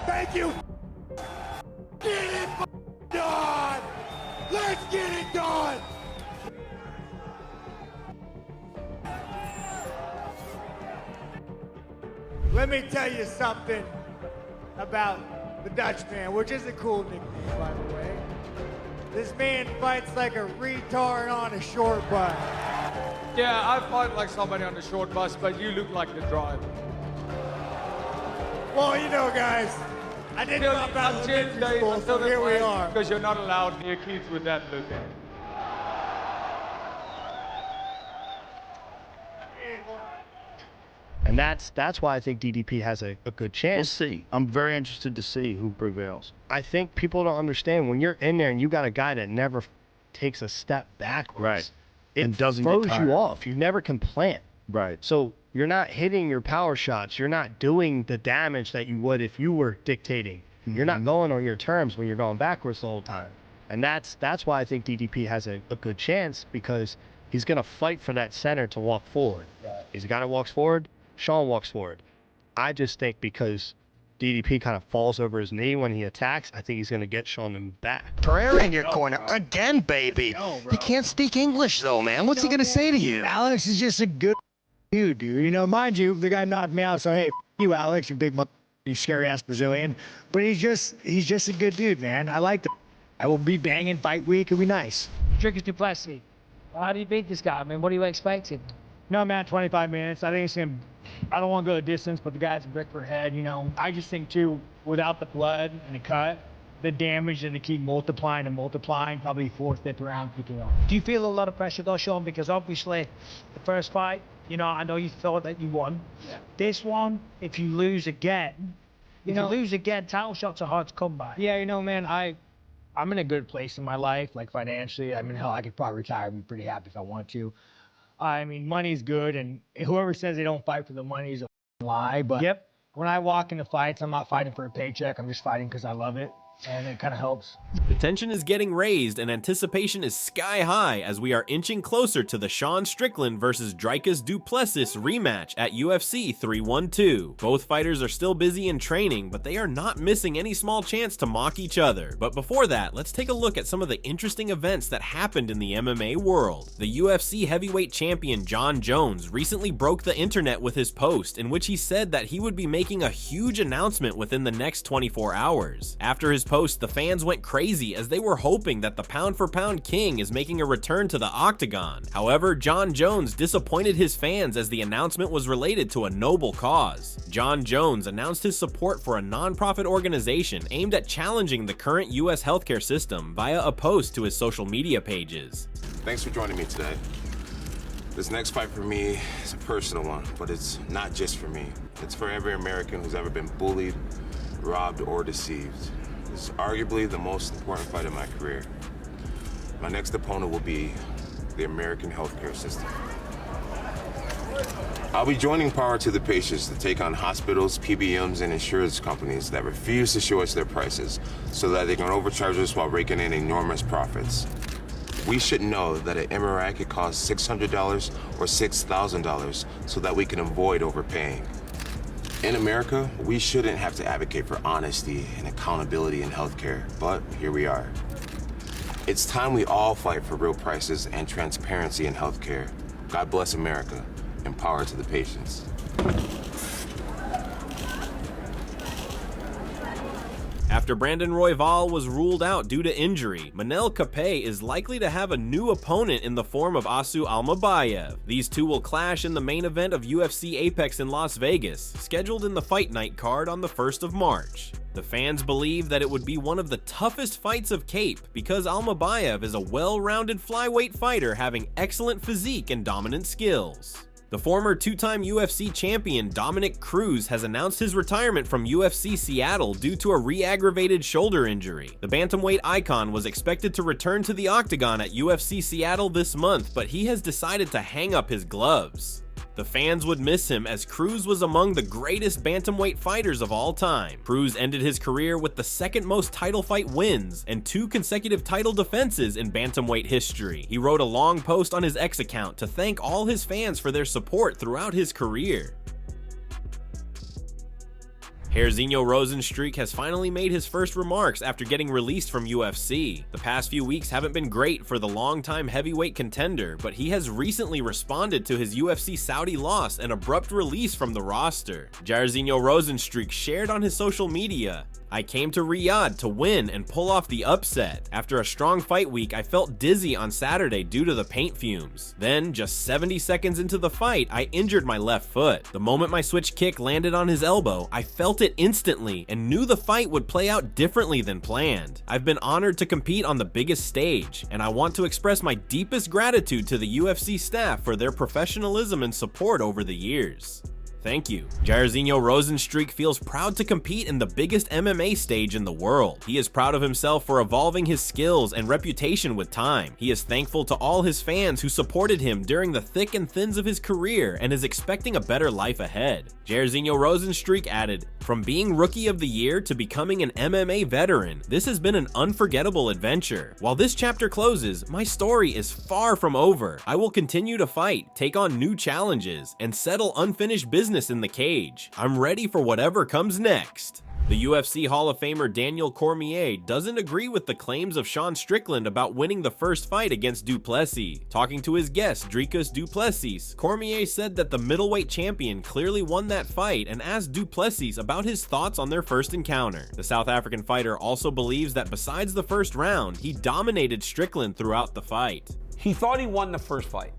Thank you. Get it done. Let's get it done. Let me tell you something about the Dutchman, which is a cool nickname, by the way. This man fights like a retard on a short bus. Yeah, I fight like somebody on the short bus, but you look like the driver. Well, you know, guys, I didn't know about elementary school, so here we are. Because you're not allowed near kids with that look at. And that's why I think DDP has a good chance. We'll see. I'm very interested to see who prevails. I think people don't understand when you're in there and you got a guy that never takes a step backwards. Right. It And doesn't throws get you tired. off. You never can plant. Right. So you're not hitting your power shots. You're not doing the damage that you would if you were dictating. You're not going on your terms when you're going backwards the whole time. And that's why I think DDP has a good chance, because he's going to fight for that center to walk forward. He's a guy that walks forward. Sean walks forward. I just think because DDP kind of falls over his knee when he attacks, I think he's going to get Sean in the back. Pereira in your corner again, baby. He can't speak English though, man. What's he gonna say to you? Alex is just a good dude. You know, mind you, the guy knocked me out, so hey, you, Alex, you big you scary ass Brazilian. But he's just a good dude, man. I like him. I will be banging fight week. It'll be nice. Dricus Du Plessis. How do you beat this guy? I mean, what are you expecting? No, man, 25 minutes. I think it's gonna. I don't want to go the distance, but the guy's a brick per head. You know, I just think too, without the blood and the cut, the damage that they keep multiplying and multiplying, probably fourth, fifth round, picking up. Do you feel a lot of pressure though, Sean? Because obviously, the first fight, you know, I know you thought that you won. Yeah. This one, if you lose again, title shots are hard to come by. Yeah, you know, man, I'm in a good place in my life, like financially. I mean, hell, I could probably retire and be pretty happy if I want to. I mean, money's good, and whoever says they don't fight for the money is a lie. But when I walk into fights, I'm not fighting for a paycheck. I'm just fighting because I love it, and it kind of helps. The tension is getting raised and anticipation is sky high as we are inching closer to the Sean Strickland versus Dricus Du Plessis rematch at UFC 312. Both fighters are still busy in training, but they are not missing any small chance to mock each other. But before that, let's take a look at some of the interesting events that happened in the MMA world. The UFC heavyweight champion Jon Jones recently broke the internet with his post in which he said that he would be making a huge announcement within the next 24 hours. After his post, the fans went crazy as they were hoping that the pound-for-pound king is making a return to the octagon. However, Jon Jones disappointed his fans as the announcement was related to a noble cause. Jon Jones announced his support for a non-profit organization aimed at challenging the current US healthcare system via a post to his social media pages. Thanks for joining me today. This next fight for me is a personal one, but it's not just for me. It's for every American who's ever been bullied, robbed, or deceived. This is arguably the most important fight of my career. My next opponent will be the American healthcare system. I'll be joining Power to the Patients to take on hospitals, PBMs, and insurance companies that refuse to show us their prices so that they can overcharge us while raking in enormous profits. We should know that an MRI could cost $600 or $6,000 so that we can avoid overpaying. In America, we shouldn't have to advocate for honesty and accountability in healthcare, but here we are. It's time we all fight for real prices and transparency in healthcare. God bless America, and power to the patients. After Brandon Royval was ruled out due to injury, Manel Kape is likely to have a new opponent in the form of Asu Almabayev. These two will clash in the main event of UFC Apex in Las Vegas, scheduled in the Fight Night card on the 1st of March. The fans believe that it would be one of the toughest fights of Cape because Almabayev is a well-rounded flyweight fighter having excellent physique and dominant skills. The former two-time UFC champion Dominic Cruz has announced his retirement from UFC Seattle due to a re-aggravated shoulder injury. The bantamweight icon was expected to return to the octagon at UFC Seattle this month, but he has decided to hang up his gloves. The fans would miss him as Cruz was among the greatest bantamweight fighters of all time. Cruz ended his career with the second most title fight wins and 2 consecutive title defenses in bantamweight history. He wrote a long post on his X account to thank all his fans for their support throughout his career. Jairzinho Rozenstruik has finally made his first remarks after getting released from UFC. The past few weeks haven't been great for the longtime heavyweight contender, but he has recently responded to his UFC Saudi loss and abrupt release from the roster. Jairzinho Rozenstruik shared on his social media, "I came to Riyadh to win and pull off the upset. After a strong fight week, I felt dizzy on Saturday due to the paint fumes. Then, just 70 seconds into the fight, I injured my left foot. The moment my switch kick landed on his elbow, I felt it instantly and knew the fight would play out differently than planned. I've been honored to compete on the biggest stage, and I want to express my deepest gratitude to the UFC staff for their professionalism and support over the years. Thank you." Jairzinho Rozenstruik feels proud to compete in the biggest MMA stage in the world. He is proud of himself for evolving his skills and reputation with time. He is thankful to all his fans who supported him during the thick and thins of his career and is expecting a better life ahead. Jairzinho Rozenstruik added, "From being Rookie of the Year to becoming an MMA veteran, this has been an unforgettable adventure. While this chapter closes, my story is far from over. I will continue to fight, take on new challenges, and settle unfinished business in the cage. I'm ready for whatever comes next." The UFC Hall of Famer Daniel Cormier doesn't agree with the claims of Sean Strickland about winning the first fight against Du Plessis. Talking to his guest, Dricus Du Plessis, Cormier said that the middleweight champion clearly won that fight and asked Du Plessis about his thoughts on their first encounter. The South African fighter also believes that besides the first round, he dominated Strickland throughout the fight. He thought he won the first fight.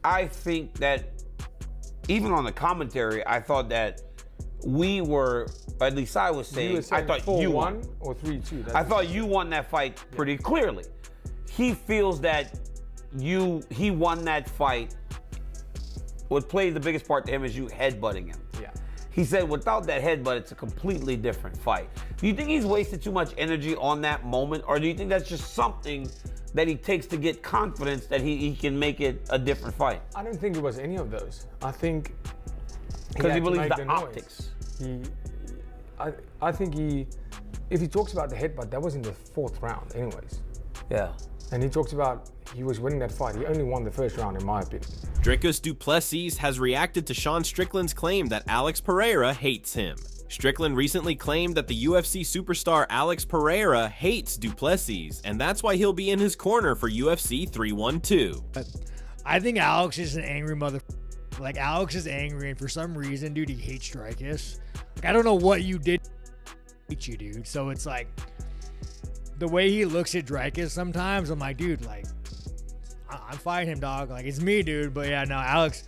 I think that even on the commentary, I thought that we were, at least I was saying, I thought you won. Or 3-2. I thought you won that fight pretty clearly. He feels that he won that fight. What played the biggest part to him is you headbutting him. Yeah. He said without that headbutt, it's a completely different fight. Do you think he's wasted too much energy on that moment, or do you think that's just something that he takes to get confidence that he can make it a different fight? I don't think it was any of those. I think because he believes had to the make optics. I think if he talks about the headbutt, that was in the 4th round anyways. Yeah. And he talks about he was winning that fight. He only won the first round in my opinion. Dricus Du Plessis has reacted to Sean Strickland's claim that Alex Pereira hates him. Strickland recently claimed that the UFC superstar Alex Pereira hates Du Plessis, and that's why he'll be in his corner for UFC 312. I think Alex is an angry mother. Like, Alex is angry, and for some reason, dude, he hates Dricus. Like, I don't know what you did to hate you, dude. So it's like, the way he looks at Dricus sometimes, I'm like, dude, like, I'm fighting him, dog. Like, it's me, dude. But yeah, no, Alex,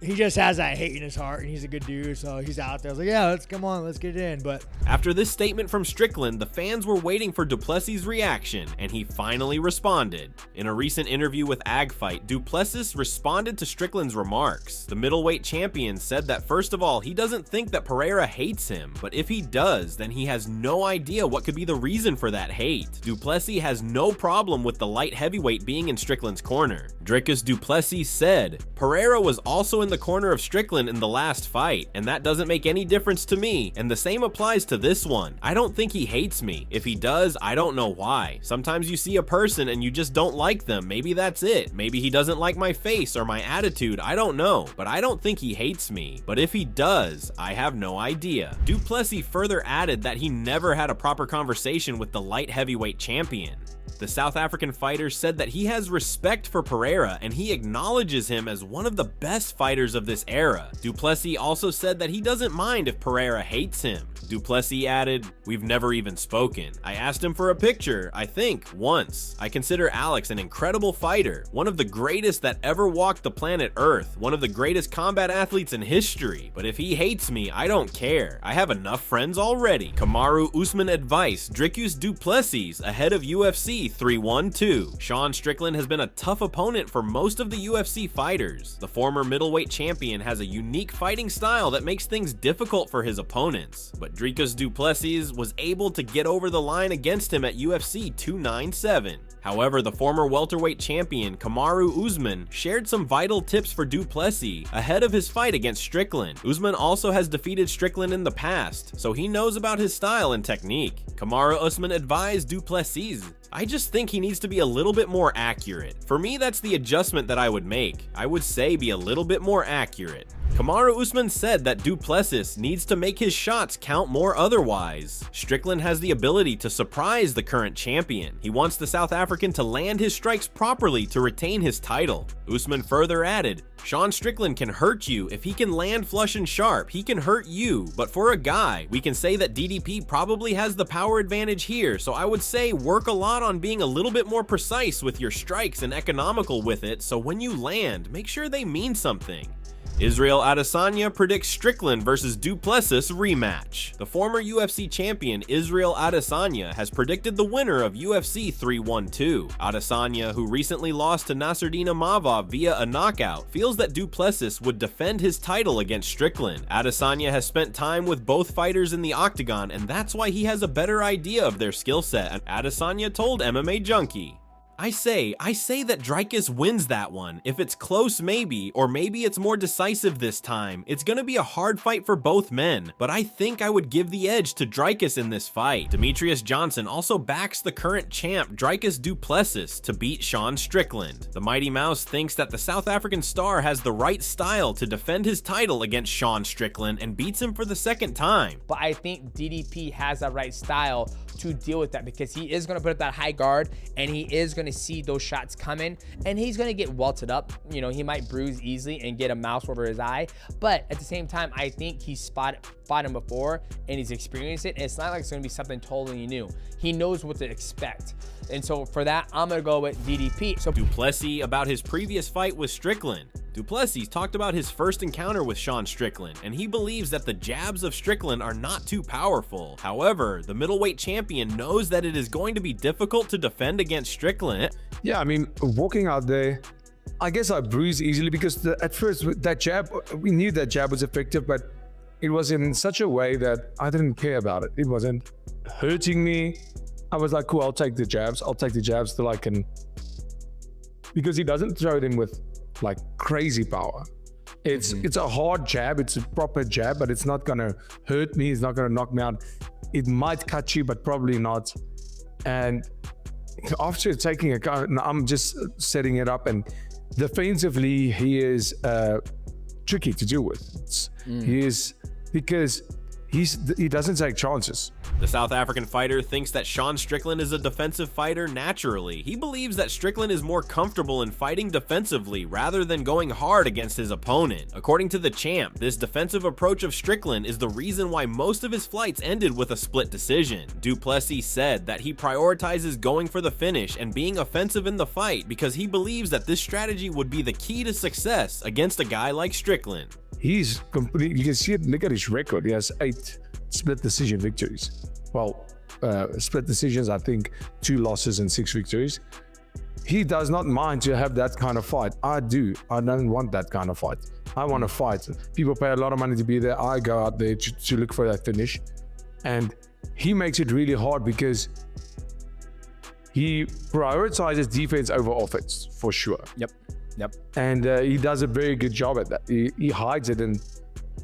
he just has that hate in his heart, and he's a good dude, so he's out there. I was like, yeah, let's get it in. But after this statement from Strickland, the fans were waiting for Du Plessis' reaction, and he finally responded. In a recent interview with AgFight, Du Plessis responded to Strickland's remarks. The middleweight champion said that first of all, he doesn't think that Pereira hates him, but if he does, then he has no idea what could be the reason for that hate. Du Plessis has no problem with the light heavyweight being in Strickland's corner. Dricus Du Plessis said, "Pereira was also in the corner of Strickland in the last fight, and that doesn't make any difference to me, and the same applies to this one. I don't think he hates me. If he does, I don't know why. Sometimes you see a person and you just don't like them. Maybe that's it. Maybe he doesn't like my face or my attitude. I don't know, but I don't think he hates me. But if he does, I have no idea." Du Plessis further added that he never had a proper conversation with the light heavyweight champion. The South African fighter said that he has respect for Pereira and he acknowledges him as one of the best fighters of this era. Du Plessis also said that he doesn't mind if Pereira hates him. Du Plessis added, "We've never even spoken. I asked him for a picture, I think, once. I consider Alex an incredible fighter, one of the greatest that ever walked the planet Earth, one of the greatest combat athletes in history. But if he hates me, I don't care. I have enough friends already." Kamaru Usman advice, Dricus Du Plessis ahead of UFC 312. Sean Strickland has been a tough opponent for most of the UFC fighters. The former middleweight champion has a unique fighting style that makes things difficult for his opponents, but Dricus Du Plessis was able to get over the line against him at UFC 297. However, the former welterweight champion Kamaru Usman shared some vital tips for Du Plessis ahead of his fight against Strickland. Usman also has defeated Strickland in the past, so he knows about his style and technique. Kamaru Usman advised Du Plessis, "I just think he needs to be a little bit more accurate. For me, that's the adjustment that I would make. I would say be a little bit more accurate." Kamaru Usman said that Du Plessis needs to make his shots count more otherwise. Strickland has the ability to surprise the current champion. He wants the South African to land his strikes properly to retain his title. Usman further added, Sean Strickland can hurt you. If he can land flush and sharp, he can hurt you. But for a guy, we can say that DDP probably has the power advantage here, so I would say work a lot on being a little bit more precise with your strikes and economical with it, so when you land, make sure they mean something. Israel Adesanya predicts Strickland versus Du Plessis rematch. The former UFC champion Israel Adesanya has predicted the winner of UFC 312. Adesanya, who recently lost to Nasruddin Imavov via a knockout, feels that Du Plessis would defend his title against Strickland. Adesanya has spent time with both fighters in the octagon, and that's why he has a better idea of their skill set, Adesanya told MMA Junkie. I say that Dricus wins that one. If it's close, maybe, or maybe it's more decisive this time. It's gonna be a hard fight for both men, but I think I would give the edge to Dricus in this fight. Demetrius Johnson also backs the current champ Dricus Du Plessis to beat Sean Strickland. The Mighty Mouse thinks that the South African star has the right style to defend his title against Sean Strickland and beats him for the second time. But I think DDP has that right style to deal with that, because he is going to put up that high guard and he is going to see those shots coming and he's going to get welted up. You know, he might bruise easily and get a mouse over his eye, but at the same time, I think he's fought him before and he's experienced it, and it's not like it's going to be something totally new. He knows what to expect. And so for that, I'm going to go with DDP. So Du Plessis about his previous fight with Strickland. Du Plessis talked about his first encounter with Sean Strickland, and he believes that the jabs of Strickland are not too powerful. However, the middleweight champion knows that it is going to be difficult to defend against Strickland. Yeah, I mean, walking out there, I guess I bruised easily because at first that jab, we knew that jab was effective, but it was in such a way that I didn't care about it. It wasn't hurting me. I was like, cool, I'll take the jabs. I'll take the jabs till I can, because he doesn't throw them with like crazy power. It's a hard jab, it's a proper jab, but it's not gonna hurt me, it's not gonna knock me out. It might cut you, but probably not. And after taking a guy, I'm just setting it up, and defensively, he is tricky to deal with. He is, because he doesn't take chances. The South African fighter thinks that Sean Strickland is a defensive fighter naturally. He believes that Strickland is more comfortable in fighting defensively rather than going hard against his opponent. According to the champ, this defensive approach of Strickland is the reason why most of his fights ended with a split decision. Du Plessis said that he prioritizes going for the finish and being offensive in the fight because he believes that this strategy would be the key to success against a guy like Strickland. He's complete. You can see it. Look at his record. He has 8 split decision victories. Well, split decisions, I think 2 losses and 6 victories. He does not mind to have that kind of fight. I do. I don't want that kind of fight. I want to fight. People pay a lot of money to be there. I go out there to look for that finish. And he makes it really hard because he prioritizes defense over offense, for sure. Yep. And he does a very good job at that. He hides it, and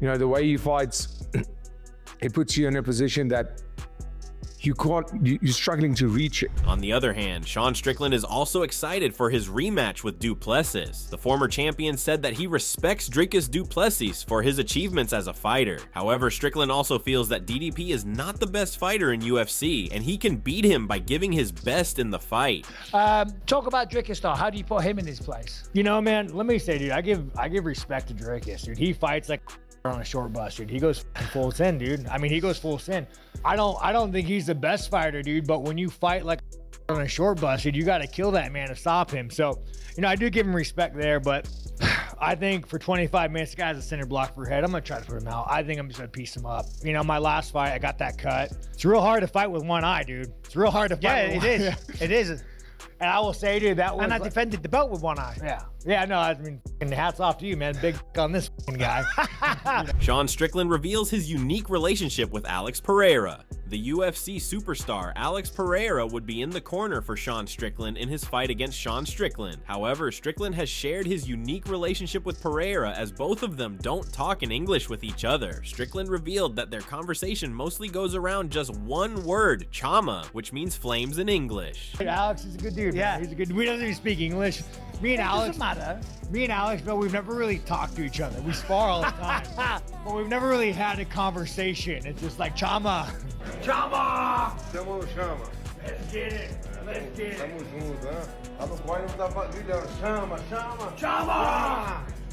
you know the way he fights, it puts you in a position that you're struggling to reach it. On the other hand, Sean Strickland is also excited for his rematch with Du Plessis. The former champion said that he respects Dricus Du Plessis for his achievements as a fighter. However, Strickland also feels that DDP is not the best fighter in UFC, and he can beat him by giving his best in the fight. Talk about Dricus though. How do you put him in his place? You know, man, let me say, dude, I give respect to Dricus, dude. He fights like on a short bus, dude. He goes full send, dude. I mean, he goes full send. I don't think he's the best fighter, dude, but when you fight like on a short bus, dude, you got to kill that man to stop him. So, you know, I do give him respect there, but I think for 25 minutes, the guy's a center block for head. I'm going to try to put him out. I think I'm just going to piece him up. You know, my last fight, I got that cut. It's real hard to fight with one eye, dude. It's real hard to fight. Yeah, with it one is. It is. And I will say, dude, that was. And I defended the belt with one eye. Yeah, no, I mean, hats off to you, man. Big on this guy. Sean Strickland reveals his unique relationship with Alex Pereira. The UFC superstar Alex Pereira would be in the corner for Sean Strickland in his fight against Sean Strickland. However, Strickland has shared his unique relationship with Pereira as both of them don't talk in English with each other. Strickland revealed that their conversation mostly goes around just one word, chama, which means flames in English. Alex is a good dude. Yeah. Man. He's a good. We don't even speak English. Me and Alex. Doesn't matter. Me and Alex, but we've never really talked to each other. We spar all the time, but we've never really had a conversation. It's just like chama. Chama. Chama. Let's get it. Let's get it. Estamos juntos, hein? Tava com ânimo da família. Chama, chama. Chama.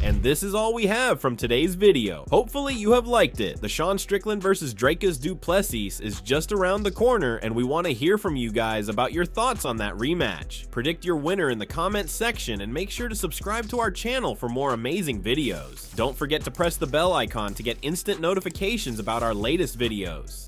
And this is all we have from today's video. Hopefully you have liked it. The Sean Strickland versus Dricus Du Plessis is just around the corner, and we want to hear from you guys about your thoughts on that rematch. Predict your winner in the comments section, and make sure to subscribe to our channel for more amazing videos. Don't forget to press the bell icon to get instant notifications about our latest videos.